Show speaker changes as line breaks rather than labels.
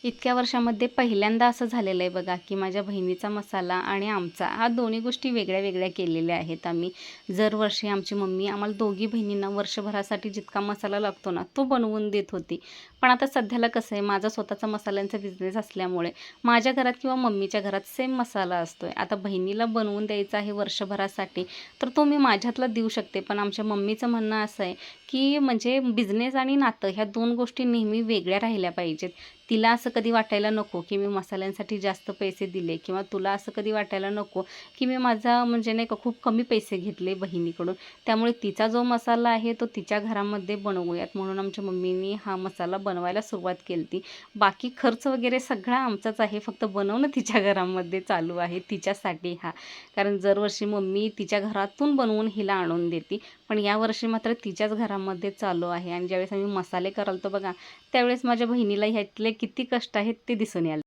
इतक्या वर्षामध्ये पहिल्यांदा असं झालेलं आहे बघा, की माझ्या बहिणीचा मसाला आणि आमचा हा दोन्ही गोष्टी वेगळ्या वेगळ्या केलेल्या आहेत आम्ही. दरवर्षी आमची मम्मी आम्हाला दोघी बहिणींना वर्षभरासाठी जितका मसाला लागतो ना, तो बनवून देत होती. पण आता सध्याला कसं आहे, माझा स्वतःचा मसाल्यांचा बिझनेस असल्यामुळे माझ्या घरात किंवा मम्मीच्या घरात सेम मसाला असतोय. आता बहिणीला बनवून द्यायचा आहे वर्षभरासाठी, तर तो मी माझ्यातला देऊ शकते. पण आमच्या मम्मीचं म्हणणं असं आहे, की म्हणजे बिझनेस आणि नातं ह्या 2 गोष्टी नेहमी वेगळ्या राहिल्या पाहिजेत. तिला असं कधी वाटायला नको, की मी मसाल्यांसाठी जास्त पैसे दिले किंवा तुला असं कधी वाटायला नको, की मी माझा म्हणजे नाही का खूप कमी पैसे घेतले बहिणीकडून. त्यामुळे तिचा जो मसाला आहे तो तिच्या घरामध्ये बनवूयात म्हणून आमच्या मम्मीनी हा मसाला बनवायला सुरुवात केली होती. बाकी खर्च वगैरे सगळा आमचाच आहे. फक्त बनवणं तिच्या घरामध्ये चालू आहे तिच्यासाठी हा. कारण दरवर्षी मम्मी तिच्या घरातून बनवून हिला आणून देते. पण यावर्षी मात्र तिच्याच घरामध्ये चालू आहे आणि ज्यावेळेस आम्ही मसाले कराल तर बघा त्यावेळेस माझ्या बहिणीला ह्यातले किती कष्ट आहेत ते दिसून यायला